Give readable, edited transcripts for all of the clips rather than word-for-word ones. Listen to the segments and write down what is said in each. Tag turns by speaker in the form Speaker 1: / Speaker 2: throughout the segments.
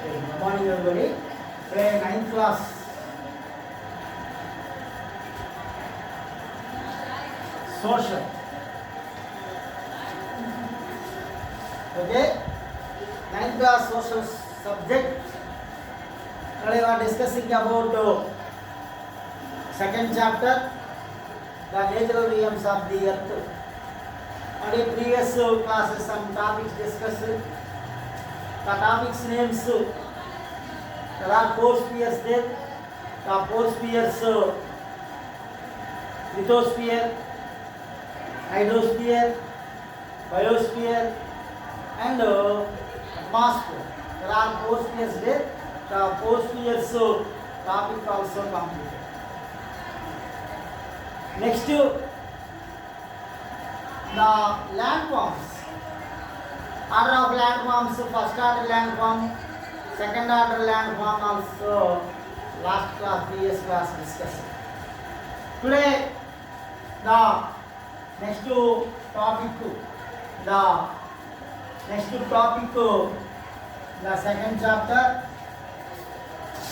Speaker 1: Good morning, everybody. Today, 9th class. Social. Okay? 9th class social subject. Today, we are discussing about second chapter, the natural rhythms of the earth. And in previous classes, some topics discussed. The topics names, there are four spheres there. The four spheres, lithosphere, hydrosphere, biosphere, and atmosphere. There are four spheres there. The four spheres topic also completed. Next, the landforms. Order of landforms, first order landform, second order landform also last class, previous class discussed. Today, the next topic, the second chapter,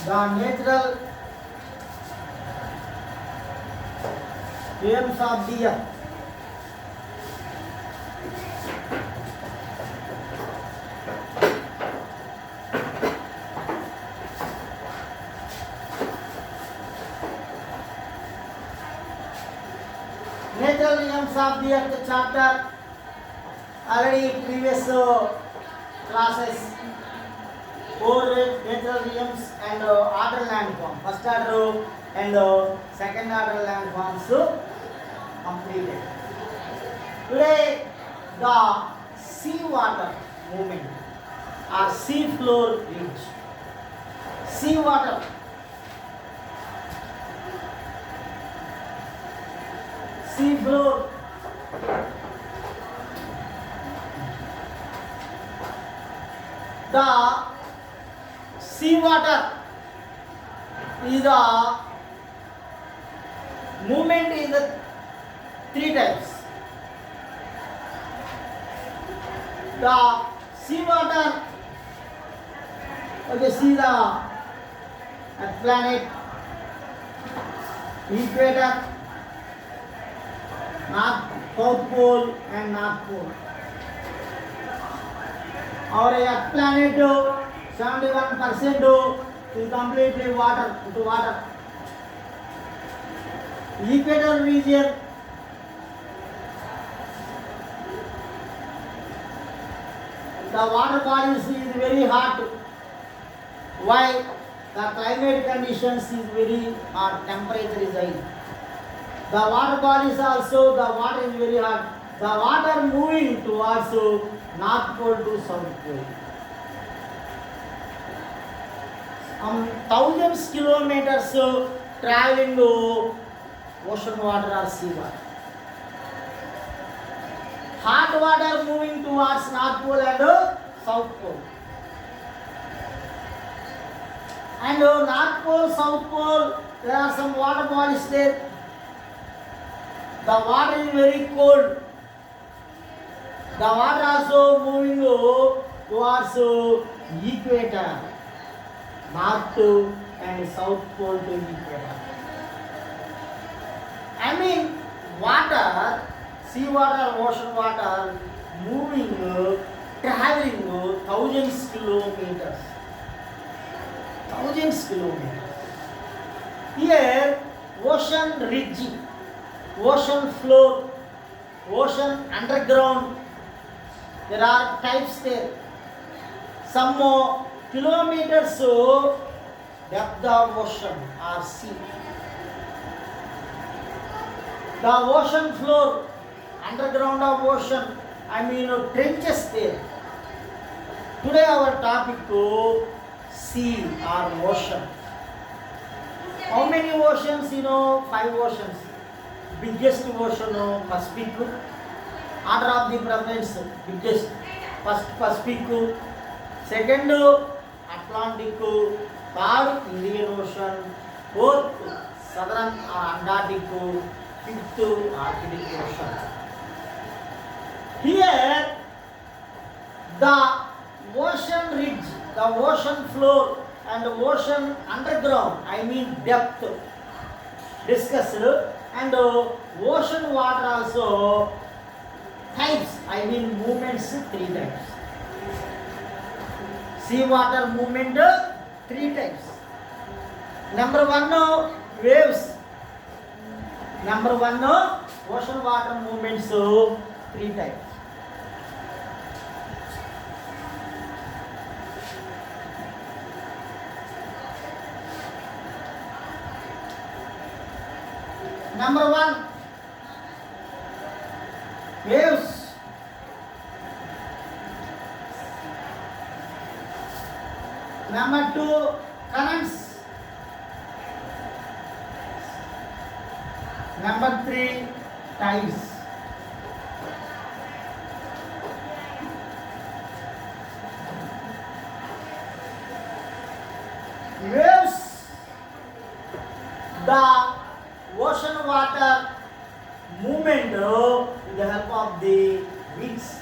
Speaker 1: the natural rhythms of the earth. Natural rhythms of the earth chapter, already previous classes, four natural rhythms and order landform, first order and second order landforms completed. Today, the sea water movement or sea floor ridge. Sea water. Sea floor. The sea water is the movement in the three types. The sea water, okay, see the planet, equator, South Pole and North Pole. Our Earth planet 71% is completely water, into water. Equator region, the water bodies is very hot. Why? The climate conditions is very hot, temperature is high. The water bodies also, the water is very hot. The water moving towards North Pole to South Pole. Thousands kilometers traveling ocean water or sea water. Hot water moving towards North Pole and South Pole. And North Pole, South Pole, there are some water bodies there. The water is very cold. The water also moving towards equator, North and South Pole to equator. I mean, water, sea water, ocean water, moving, traveling thousands kilometers. Thousands kilometers. Here, ocean ridge, ocean floor, ocean underground. There are types there. Some kilometers depth of ocean or sea. The ocean floor, underground of ocean, I mean trenches there. Today our topic sea or ocean. How many oceans? 5 oceans. Biggest ocean Pacific. Order of the preference, biggest. First Pacific, second Atlantic, third Indian Ocean, fourth Southern Antarctic, fifth Arctic Ocean. Here, the ocean ridge the ocean floor and ocean underground, I mean depth, discussed, and ocean water also types, I mean movements 3 types. Sea water movement 3 types. Number 1 waves. Number 1 ocean water movements 3 types. Number 1 waves. Number 2 currents. Number 3 tides. Waves, the ocean water movement with the help of the winds.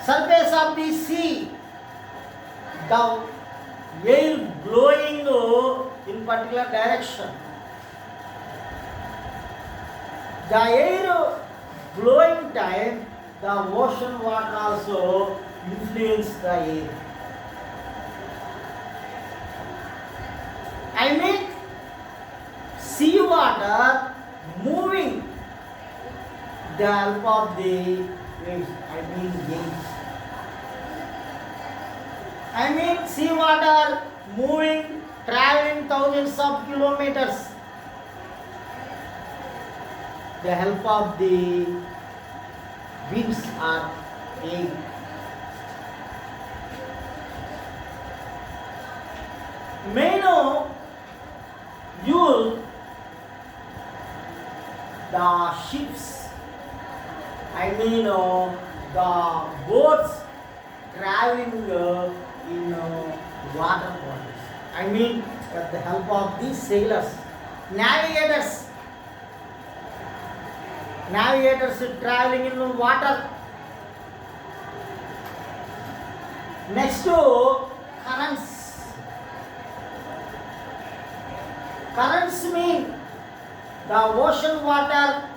Speaker 1: Surface of the sea, the air blowing in particular direction. The air blowing time, the ocean water also influence the air. I mean sea water moving the help of the waves. I mean sea water moving, traveling thousands of kilometers. The help of the winds or air. May know you the ships, I mean the boats traveling in water bodies. I mean with the help of the sailors, navigators traveling in water. Next to currents. Currents mean the ocean water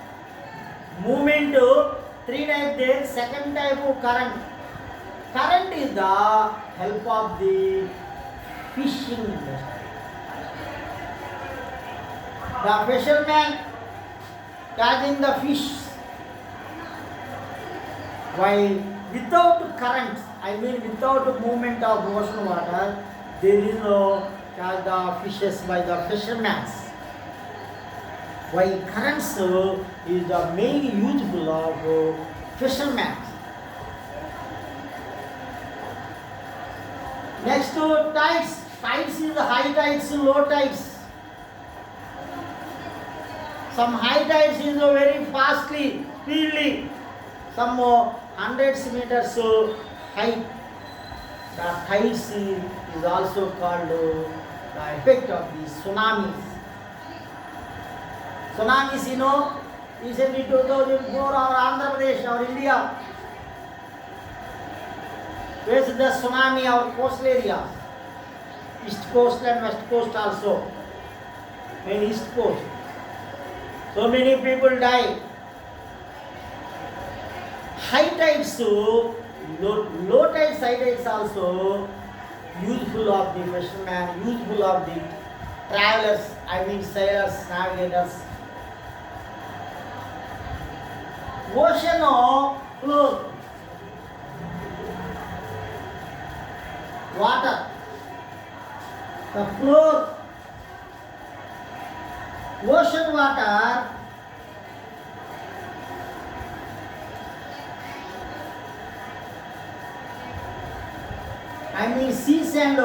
Speaker 1: movement 3 types there. Second type of current. Current is the help of the fishing vessel. The fisherman catching the fish. While without current, I mean without movement of ocean water, there is no catch the fishes by the fishermen. While currents is the main useful of fishermen. Next to tides. Tides is the high tides, low tides. Some high tides is very fastly, speedily. Some hundreds meters height. The tides is also called the effect of the tsunamis. Tsunamis, is in 2004 or Andhra Pradesh or India. Where is the tsunami, our coastal area? East coast and west coast also. And east coast. So many people die. High tides, low tides, high tides also useful of the fishermen, useful of the travelers, I mean sailors, navigators. Ocean floor, water, the floor, ocean water, I mean seas and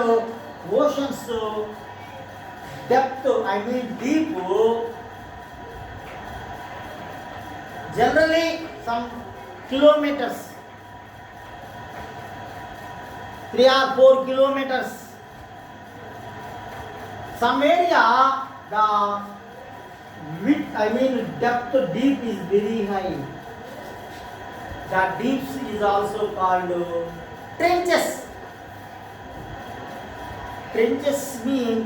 Speaker 1: oceans depth, I mean deep, generally some kilometers, 3 or 4 kilometers. Some area the width, I mean depth deep is very high. The deep is also called Trenches. Trenches mean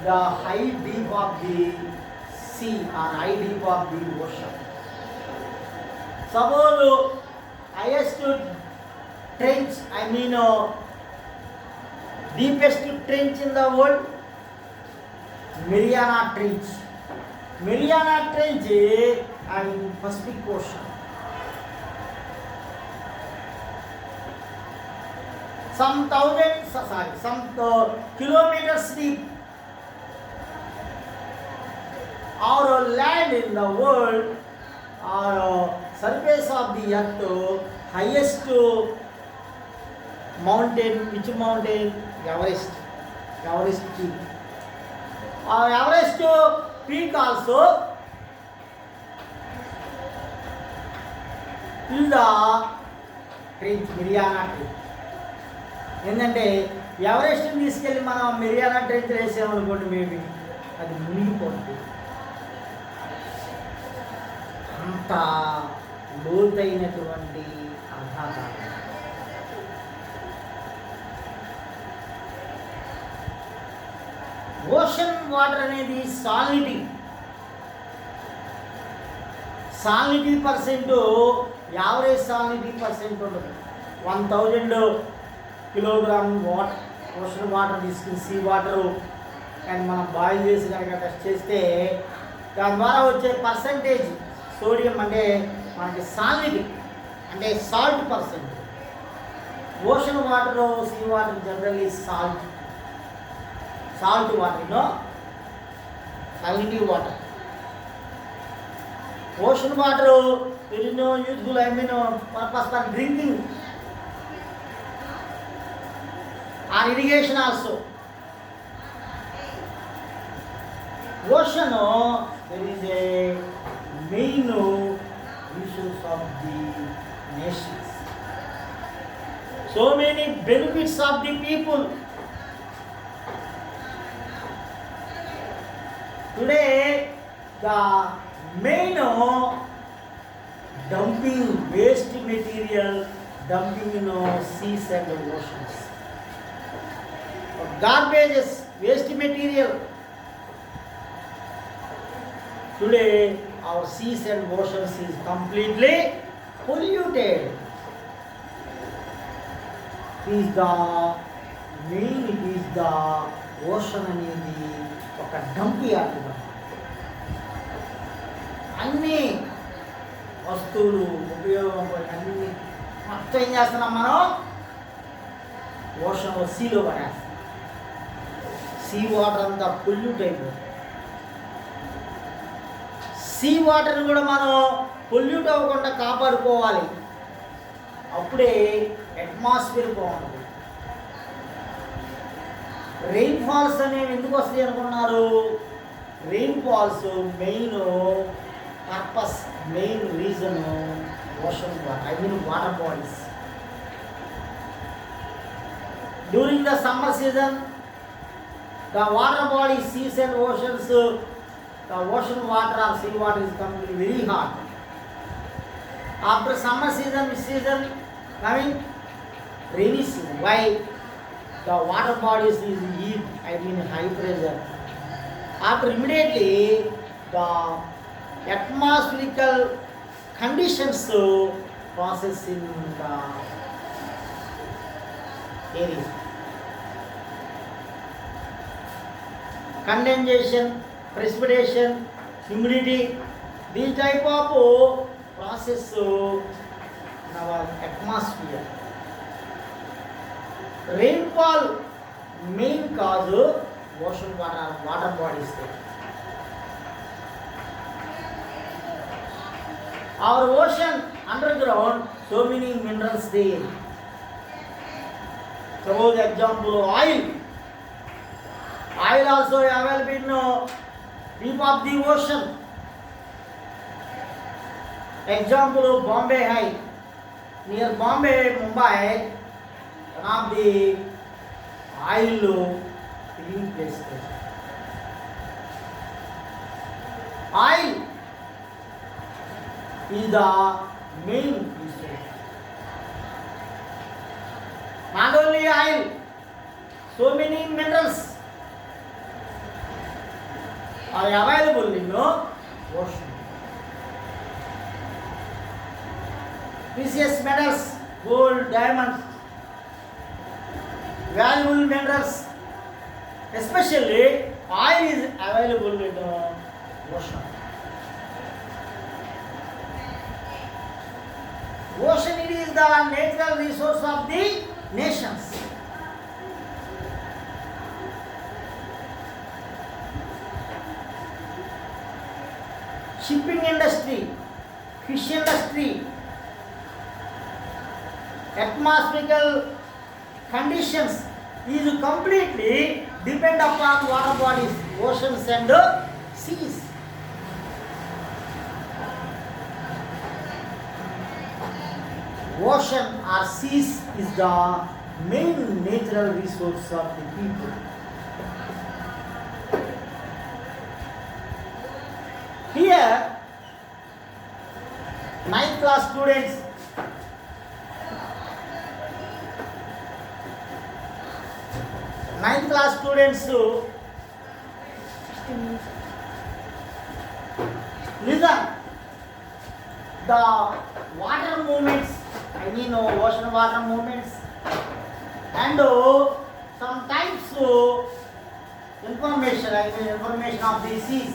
Speaker 1: the high deep of the sea or high deep of the ocean. Suppose highest trench, deepest trench in the world, Mariana Trench. Mariana Trench in Pacific Ocean. Some kilometers deep. Our land in the world, our surface of the earth, highest mountain, which mountain? Everest peak. Everest peak also in the trench, Mariana Trench. ఏంటంటే ఎవరెస్ట్ని తీసుకెళ్ళి మనం Mariana trench వేసామనుకోండి, maybe అది మునిగిపోతుంది. అంత లోతైనటువంటి అఘాతం. Ocean water అనేది salinity percent, average salinity percent ఉండదు. 1000 kilogram ocean water తీసుకుని సీ వాటరు కానీ మనం బాయిల్ చేసి కనుక టెస్ట్ చేస్తే దాని ద్వారా వచ్చే పర్సంటేజ్ సోడియం అంటే మనకి సాలినిటీ అంటే salt percent. Ocean water, sea water generally salt water, salinity water. Ocean water it is no useful purpose for drinking or irrigation also. Ocean, there is a main issues of the nations. So many benefits of the people. Today, the main dumping waste material, dumping in seas and oceans. Garbages, waste material. Today, our seas and oceans is completely polluted. It is the ocean అనేది ఒక dump yard. అన్ని వస్తువులు ఉపయోగం అన్ని మొత్తం ఏం చేస్తున్నాం మనం? ఓషన్ సీలో పడేస్తాం. సీ వాటర్ అంతా పొల్యూట్ అయిపోతుంది. సీ వాటర్ని కూడా మనం పొల్యూట్ అవ్వకుండా కాపాడుకోవాలి. అప్పుడే అట్మాస్ఫియర్ బాగుంటుంది. రెయిన్ ఫాల్స్ అనేవి ఎందుకు వస్తాయి అనుకున్నారు? Rain falls main purpose, main reason ocean water, water bodies. During the summer season, the water bodies, seas and oceans, the ocean water or sea water is completely very hot. After summer season, which season coming? Rainy season. Why? The water bodies is heat, high pressure. After immediately the atmospherical conditions process in the area. Condensation, precipitation, humidity, these type of process in our atmosphere. Rainfall main cause ocean water bodies. Our ocean underground, so many minerals there. Suppose example oil. Oil also available in deep of the ocean. Example Bombay High. Near Bombay, Mumbai, one of the oil filling places. Oil is the main resource. many oil, so many minerals are available in the ocean. Precious metals, gold, diamonds, valuable minerals, especially oil is available in the ocean. Ocean it is the natural resource of the nations. Shipping industry, fish industry, atmospherical conditions is completely depend upon water bodies, oceans and seas. Ocean or seas is the main natural resource of the people. Here, 9th class students, listen. The water movements, ocean water movements, and sometimes information of the seas.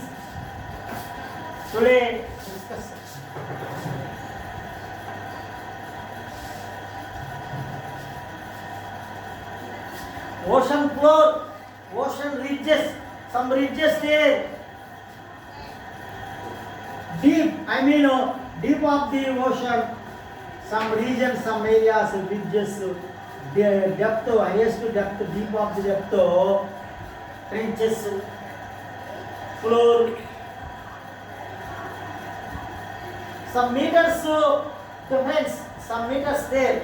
Speaker 1: Today discuss. Ocean floor, ocean ridges, some ridges there. Deep of the ocean, some regions, some areas, ridges, depth, highest depth, deep of the depth, trenches, floor, some meters difference, some meters there,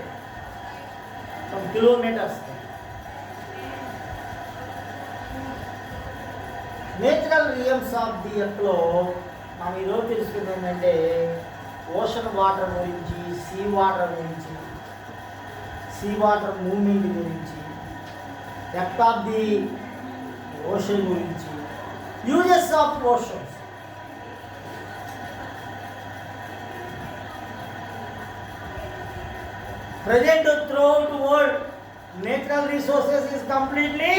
Speaker 1: some kilometers there. Natural realms of the earthలో మనం ఈరోజు తెలుసుకుంది ఏంటంటే ocean water గురించి, sea water movement గురించి, depth of the ocean గురించి, uses of oceans. Present throughout the world, natural resources is completely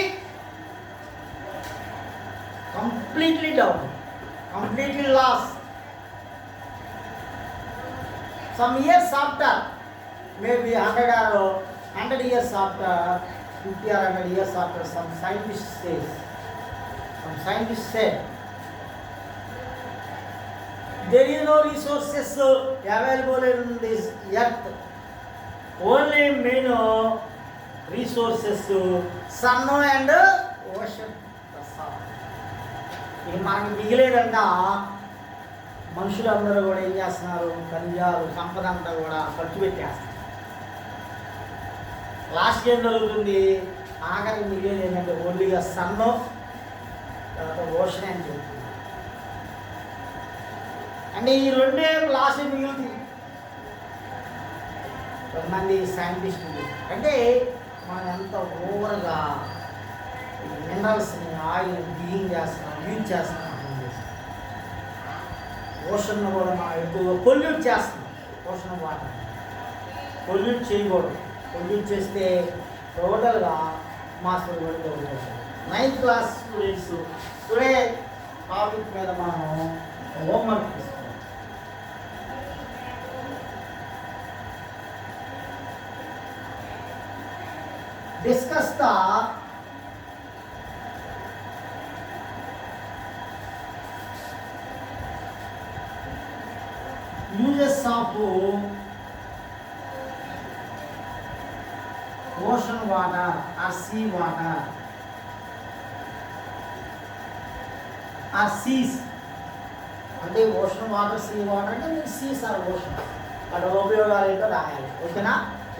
Speaker 1: down, completely lost. Some years after, maybe 100 years after, 50 or 100 years after, some scientists said there is no resources available in this earth. Only main resources sun and ocean. ఇక మనకి మిగిలేదంతా మనుషులందరూ కూడా ఏం చేస్తున్నారు, ఖనిజాలు సంపద అంతా కూడా ఖర్చు పెట్టేస్తారు. లాస్ట్ ఏం జరుగుతుంది, ఆఖరికి మిగిలేదు ఏంటంటే ఓన్లీగా సన్ను తర్వాత ఓషన్ అని చెప్తుంది. అంటే ఈ రెండే లాస్ట్ మిగులుతుంది. కొంతమంది సైంటిస్టులు అంటే మనం ఎంత ఓవర్గా మినరల్స్ని, ఆయిల్ డీలింగ్ చేస్తున్నాం, యూజ్ చేస్తున్నాం. ఓషన్ కూడా మనం ఎక్కువగా పొల్యూట్ చేస్తున్నాం. ఓషన్ వాటర్ పొల్యూట్ చేయకూడదు. పొల్యూట్ చేస్తే టోటల్గా మాస్టర్ కూడా దొరుకుతుంది. 9th class students today topic మీద మనం హోంవర్క్ తీసుకున్నాం. Discuss the uses of ocean water or sea water or seas. అంటే ఓషన్ వాటర్, సీ వాటర్ అంటే మీకు సీస్ ఆర్ ఓషన్. వాటి ఉపయోగాలు ఏంటో రాయాలి. ఓకేనా?